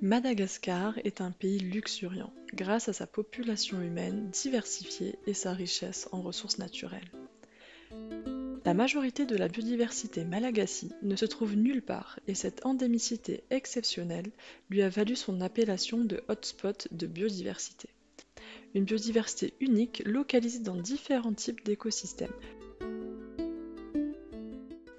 Madagascar est un pays luxuriant, grâce à sa population humaine diversifiée et sa richesse en ressources naturelles. La majorité de la biodiversité malagasy ne se trouve nulle part et cette endémicité exceptionnelle lui a valu son appellation de hotspot de biodiversité. Une biodiversité unique localisée dans différents types d'écosystèmes.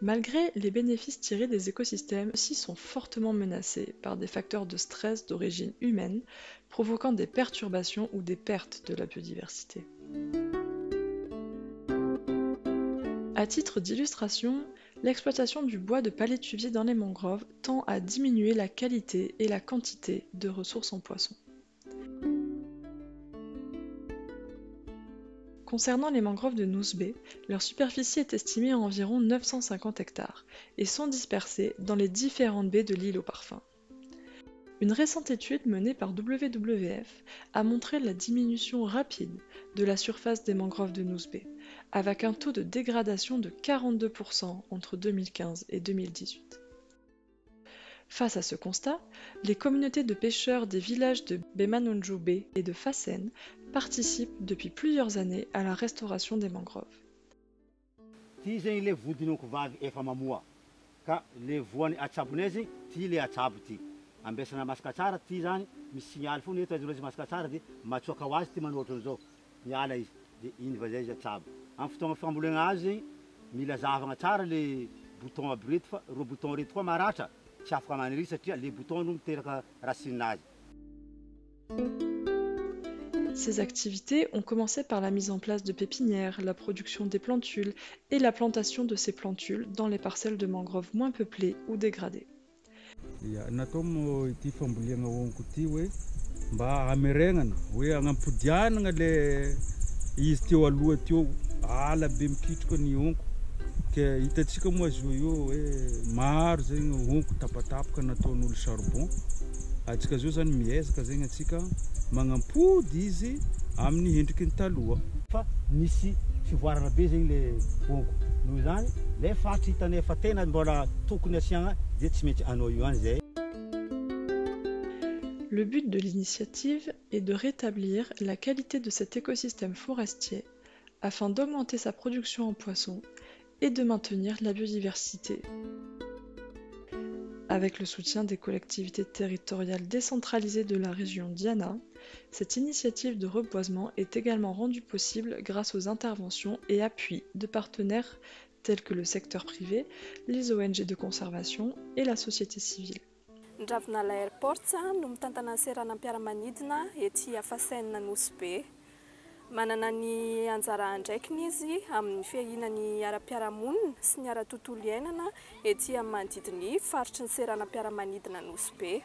Malgré les bénéfices tirés des écosystèmes, ceux-ci sont fortement menacés par des facteurs de stress d'origine humaine, provoquant des perturbations ou des pertes de la biodiversité. À titre d'illustration, l'exploitation du bois de palétuvier dans les mangroves tend à diminuer la qualité et la quantité de ressources en poissons. Concernant les mangroves de Nouz Bay, leur superficie est estimée à environ 950 hectares et sont dispersées dans les différentes baies de l'île aux Parfums. Une récente étude menée par WWF a montré la diminution rapide de la surface des mangroves de Nouz Bay, avec un taux de dégradation de 42% entre 2015 et 2018. Face à ce constat, les communautés de pêcheurs des villages de Bemanonjo Bay et de Fassen participent depuis plusieurs années à la restauration des mangroves. Ces activités ont commencé par la mise en place de pépinières, la production des plantules et la plantation de ces plantules dans les parcelles de mangroves moins peuplées ou dégradées. Ke hitatsika moa zo io maro zegny honko tapatapaka nataon'olo charbon. Atsika zao zany miezaka zegny atsika magnampody izy amin'ny endriky ny taloha. Fa misy fivoarana be zegny le honko. Noho zany le faritra hitanay fa tena mbola tokony asiagna dia tsy maintsy anao io any zay. Le but de l'initiative est de rétablir la qualité de cet écosystème forestier afin d'augmenter sa production en poissons et de maintenir la biodiversité. Avec le soutien des collectivités territoriales décentralisées de la région Diana, cette initiative de reboisement est également rendue possible grâce aux interventions et appuis de partenaires tels que le secteur privé, les ONG de conservation et la société civile. Ndravina airport no mitantana seranam-piaramanidina ety Fassen Nouz Bay. Manana ny anjara andraikiny izy amin'ny fiahinany ara-piaramonina sy ny ara-tontolo iainana ety amin'ny manodidiny faritry ny seranam-piaramanidina Nouz Bay.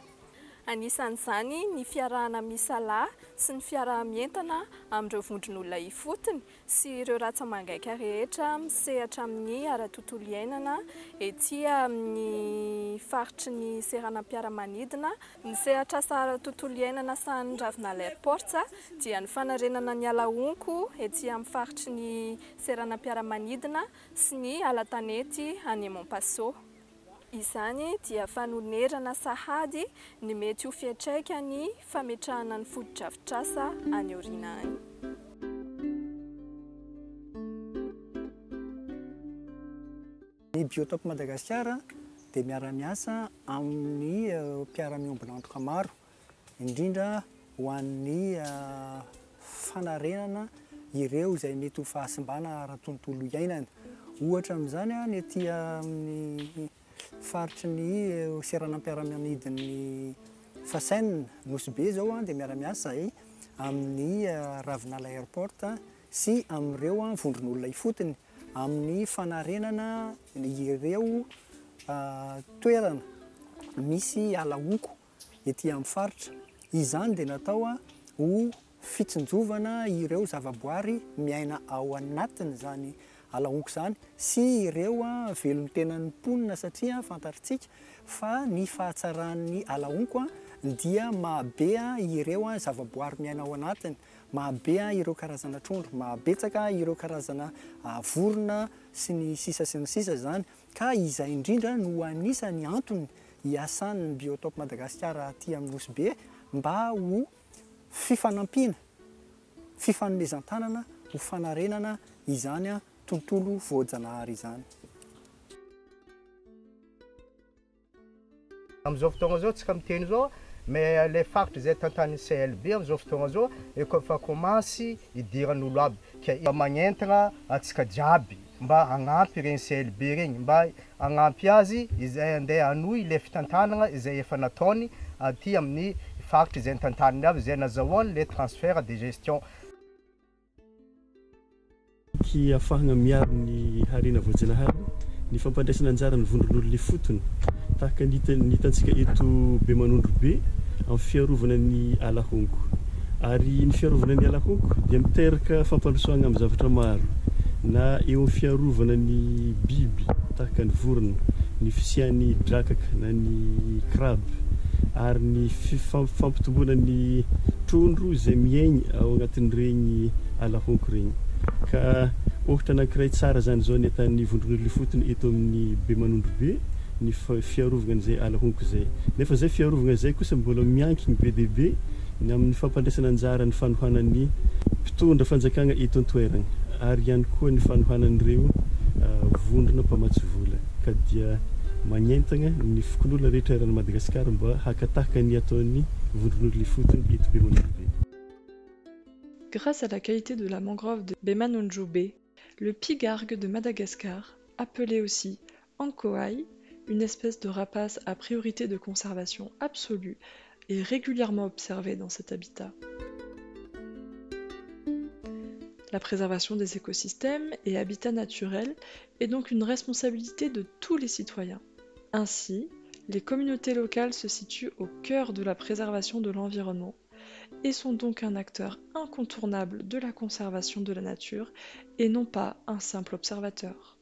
Anisan'izany ny fiarahana misalahy sy ny fiarahamientana amin'ireo vondron'olona ifotony sy ireo ratsa mangaika rehetra misehatra amin'ny ara-tontolo iainana ety amin'ny faritry ny seranam-piaramanidina. Ny sehatr'asa ara-tontolo iainana sahan'ny Ravinala Airport dia ny fanarenana ny ala honko ety amin'ny faritry ny seranam-piaramanidina sy ny ala tanety any Montpasso. Izany dia fanonerana sahady ny mety ho fiantraikany fametrahana ny fodo-drafitrasa any aoriana any. Ny Biotope Madagascar dia miara-miasa amin'ny mpiara-miombona antoka maro, indrindra ho an'ny fanarenana ireo izay mety ho fahasimbana ara-tontolo iainana. Ohatra amin'izany ny ety amin'ny faritry ny seranam-piaramanidin'ny Fassen Nouz Bay zao dia miara-miasa amin'ny Ravinala Airport sy amin'ireo vondron'olona ifotony amin'ny fanarenana ireo toerana misy ala honko ety amin'ny faritra. Izany dia natao ho fitsinjovana ireo zavaboary miaina ao anatiny zany ala honko zany sy ireo velony tenan'ny mponina satria fantatritsika fa ny fahatsaran'ny ala honko dia mahabe ireo zavaboary miaina ao anatiny, mahabe ireo karazana trondro, mahabetsaka ireo karazana vorona sy ny sisa zany, ka izay indrindra no anisany antony hiasan'ny biotope Madagasikara aty amin'ny Nosy Be mba ho fifanampiana, fifanomezan-tanana ho fanarenana izany tontolo voajanahary izany. Amin'izao fotoagna zao tsika miteny zao mais le faritry zay tantanin'ny CLB amin'izao fotoagna zao efa komansy idiran'olo aby ka magnentana atsika jiaby mba hagnampy regny CLB regny mba hagnampy azy izay andeha hanohy le fitantanana izay efa nataony aty amin'ny faritry izay tantaniny aby izay nazahoany le transfert de gestion. Ki afahagna miaro ny harena voajanahary ny fampandraisana anjara ny vondron'olo le fotony tahaka ny hitantsika eto Bemanondro be amin'ny fiarovana ny alahongo ary ny fiarovana ny alahongo dia miteraka fampandrosoagna amin'ny zavatra maro na eo amin'ny fiarovana ny biby tahaka ny vorona, ny fisian'ny drakaka na ny crabe ary ny fampitomboana ny trondro izay miaigny ao agnatin'ireny alahongo regny. Ka ohatra anankiray tsara zany zao ny ataon'ny vondron'olo le fotony eto amin'ny Bemanondro be ny fiarovana zay alahongo zay. Nefa zay fiarovana zay kosa mbola miankigny be dia be ny amin'ny fampandraisana anjara ny fanohanan'ny mpitondra fanjakagna eto an-toerana ary ihany koa ny fanohanan'ireo vondrona mpamatsy vola ka dia magnentana ny fokon'olona rehetra eran'ny Madagasikara mba hakatahaka ny ataon'ny vondron'olo le fotony eto Bemanondro be. Grâce à la qualité de la mangrove de Bemanondro Bay, le pigargue de Madagascar, appelé aussi Ankoai, une espèce de rapace à priorité de conservation absolue, est régulièrement observé dans cet habitat. La préservation des écosystèmes et habitats naturels est donc une responsabilité de tous les citoyens. Ainsi, les communautés locales se situent au cœur de la préservation de l'environnement et sont donc un acteur incontournable de la conservation de la nature et non pas un simple observateur.